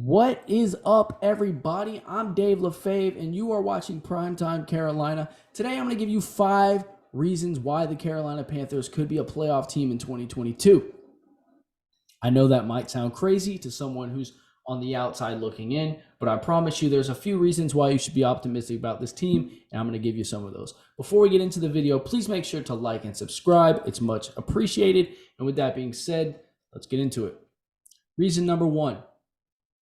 What is up, everybody? I'm Dave LaFave, and you are watching Primetime Carolina. Today, I'm going to give you 5 reasons why the Carolina Panthers could be a playoff team in 2022. I know that might sound crazy to someone who's on the outside looking in, but I promise you there's a few reasons why you should be optimistic about this team, and I'm going to give you some of those. Before we get into the video, please make sure to like and subscribe. It's much appreciated. And with that being said, let's get into it. Reason number 1.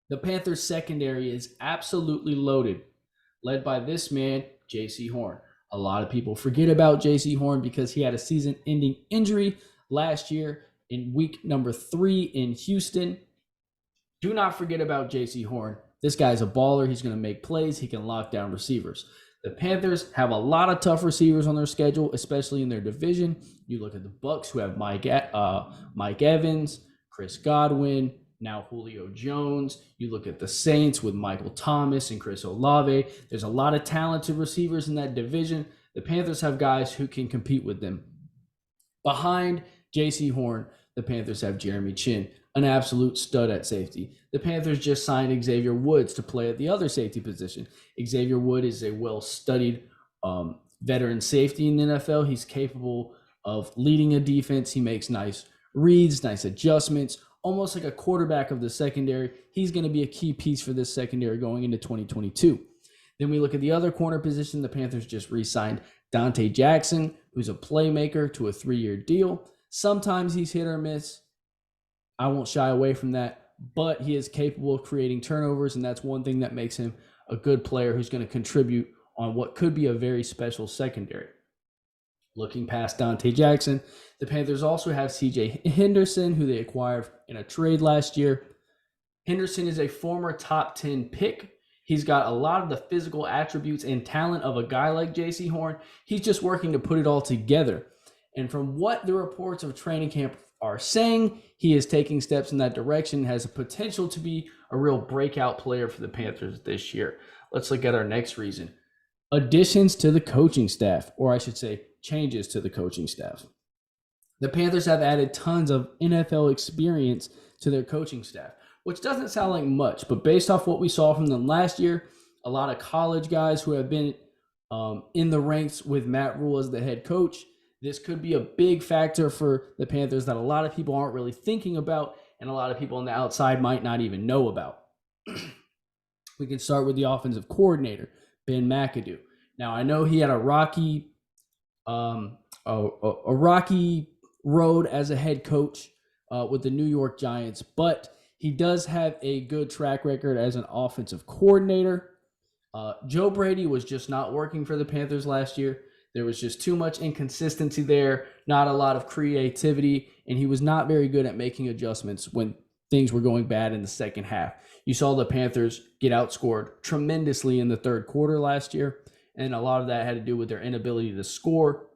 The Panthers secondary is absolutely loaded, led by this man, Jaycee Horn. A lot of people forget about Jaycee Horn because he had a season-ending injury last year in week number 3 in Houston. Do not forget about Jaycee Horn. This guy's a baller. He's going to make plays. He can lock down receivers. The Panthers have a lot of tough receivers on their schedule, especially in their division. You look at the Bucs, who have Mike Evans, Chris Godwin, now Julio Jones. You look at the Saints with Michael Thomas and Chris Olave. There's a lot of talented receivers in that division. The Panthers have guys who can compete with them. Behind Jaycee Horn, the Panthers have Jeremy Chinn, an absolute stud at safety. The Panthers just signed Xavier Woods to play at the other safety position. Xavier Wood is a well-studied veteran safety in the NFL. He's capable of leading a defense. He makes nice reads, nice adjustments, almost like a quarterback of the secondary. He's going to be a key piece for this secondary going into 2022. Then we look at the other corner position. The Panthers just re-signed Dante Jackson, who's a playmaker, to a 3-year deal. Sometimes he's hit or miss. I won't shy away from that, but he is capable of creating turnovers, and that's one thing that makes him a good player who's going to contribute on what could be a very special secondary. Looking past Dante Jackson, the Panthers also have C.J. Henderson, who they acquired in a trade last year. Henderson is a former top 10 pick. He's got a lot of the physical attributes and talent of a guy like Jaycee Horn. He's just working to put it all together. And from what the reports of training camp are saying, he is taking steps in that direction, has a potential to be a real breakout player for the Panthers this year. Let's look at our next reason. Additions to the coaching staff, or I should say changes to the coaching staff. The Panthers have added tons of NFL experience to their coaching staff, which doesn't sound like much, but based off what we saw from them last year, a lot of college guys who have been in the ranks with Matt Rule as the head coach, this could be a big factor for the Panthers that a lot of people aren't really thinking about and a lot of people on the outside might not even know about. We can start with the offensive coordinator, Ben McAdoo. Now, I know he had a rocky road as a head coach with the New York Giants, but he does have a good track record as an offensive coordinator. Joe Brady was just not working for the Panthers last year. There was just too much inconsistency there, not a lot of creativity, and he was not very good at making adjustments when things were going bad in the second half. You saw the Panthers get outscored tremendously in the third quarter last year, and a lot of that had to do with their inability to score.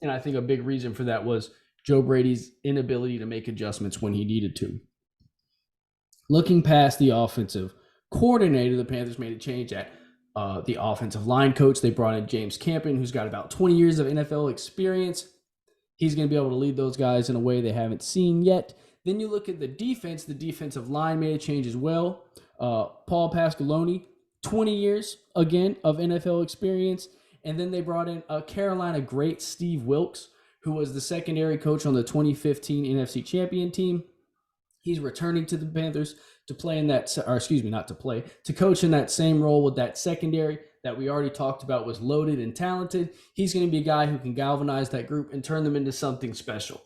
And I think a big reason for that was Joe Brady's inability to make adjustments when he needed to. Looking past the offensive coordinator, the Panthers made a change at the offensive line coach. They brought in James Campen, who's got about 20 years of NFL experience. He's going to be able to lead those guys in a way they haven't seen yet. Then you look at the defense. The defensive line made a change as well. Paul Pasqualoni, 20 years, again, of NFL experience. And then they brought in a Carolina great, Steve Wilks, who was the secondary coach on the 2015 NFC Champion team. He's returning to the Panthers to play in that, to coach in that same role with that secondary that we already talked about was loaded and talented. He's going to be a guy who can galvanize that group and turn them into something special.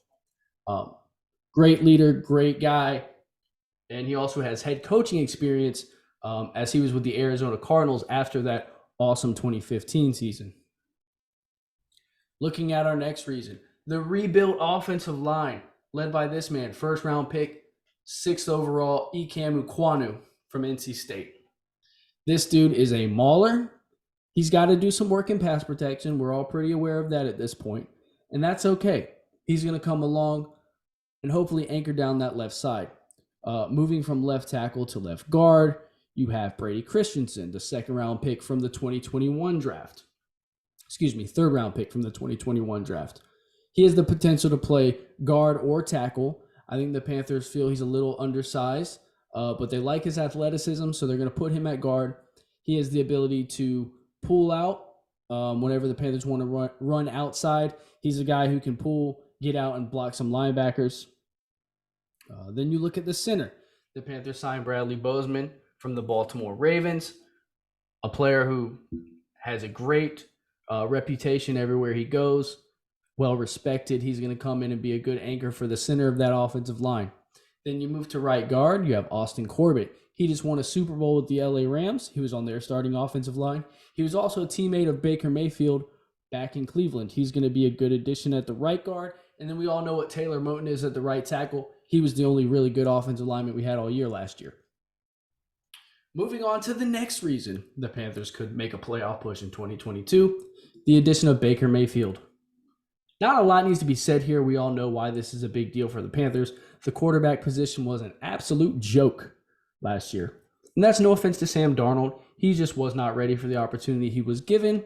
Great leader, great guy. And he also has head coaching experience as he was with the Arizona Cardinals after that awesome 2015 season. Looking at our next reason, the rebuilt offensive line led by this man, first round pick, 6th overall, Ikemu Kwanu from NC State. This dude is a mauler. He's got to do some work in pass protection. We're all pretty aware of that at this point, and that's okay. He's going to come along and hopefully anchor down that left side. Moving from left tackle to left guard, you have Brady Christensen, the second round pick from the 2021 draft. Third round pick from the 2021 draft. He has the potential to play guard or tackle. I think the Panthers feel he's a little undersized but they like his athleticism, so they're going to put him at guard. He has the ability to pull out whenever the Panthers want to run outside. He's a guy who can pull, get out, and block some linebackers. Then you look at the center. The Panthers signed Bradley Bozeman from the Baltimore Ravens, a player who has a great reputation everywhere he goes, well respected. He's going to come in and be a good anchor for the center of that offensive line. Then you move to right guard. You have Austin Corbett. He just won a Super Bowl with the LA Rams. He was on their starting offensive line. He was also a teammate of Baker Mayfield back in Cleveland. He's going to be a good addition at the right guard. And then we all know what Taylor Moton is at the right tackle. He was the only really good offensive lineman we had all year last year. Moving on to the next reason the Panthers could make a playoff push in 2022, the addition of Baker Mayfield. Not a lot needs to be said here. We all know why this is a big deal for the Panthers. The quarterback position was an absolute joke last year. And that's no offense to Sam Darnold. He just was not ready for the opportunity he was given.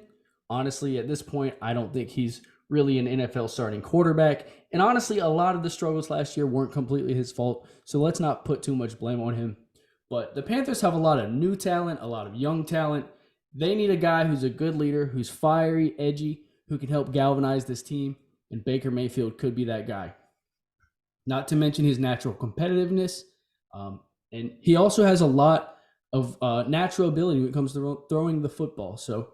Honestly, at this point, I don't think he's really an NFL starting quarterback. And honestly, a lot of the struggles last year weren't completely his fault. So let's not put too much blame on him. But the Panthers have a lot of new talent, a lot of young talent. They need a guy who's a good leader, who's fiery, edgy, who can help galvanize this team. And Baker Mayfield could be that guy. Not to mention his natural competitiveness. And he also has a lot of natural ability when it comes to throwing the football. So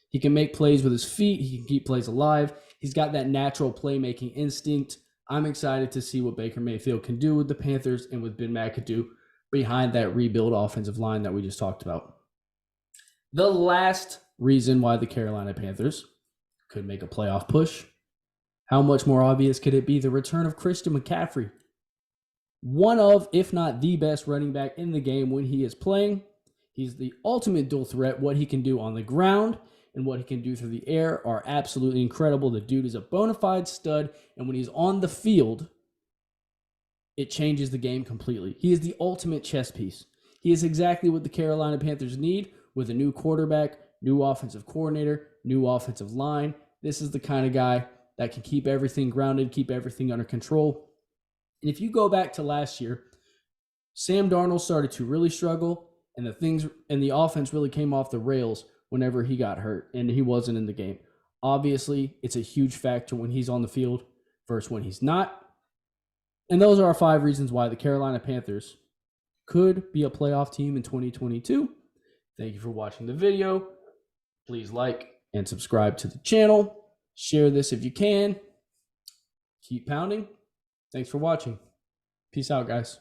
he can make plays with his feet. He can keep plays alive. He's got that natural playmaking instinct. I'm excited to see what Baker Mayfield can do with the Panthers and with Ben McAdoo behind that rebuild offensive line that we just talked about. The last reason why the Carolina Panthers could make a playoff push, how much more obvious could it be? The return of Christian McCaffrey. One of, if not the best running back in the game when he is playing. He's the ultimate dual threat. What he can do on the ground and what he can do through the air are absolutely incredible. The dude is a bona fide stud, and when he's on the field, it changes the game completely. He is the ultimate chess piece. He is exactly what the Carolina Panthers need with a new quarterback, new offensive coordinator, new offensive line. This is the kind of guy that can keep everything grounded, keep everything under control. And if you go back to last year, Sam Darnold started to really struggle, and the offense really came off the rails whenever he got hurt and he wasn't in the game. Obviously, it's a huge factor when he's on the field versus when he's not. And those are our 5 reasons why the Carolina Panthers could be a playoff team in 2022. Thank you for watching the video. Please like and subscribe to the channel. Share this if you can. Keep pounding. Thanks for watching. Peace out, guys.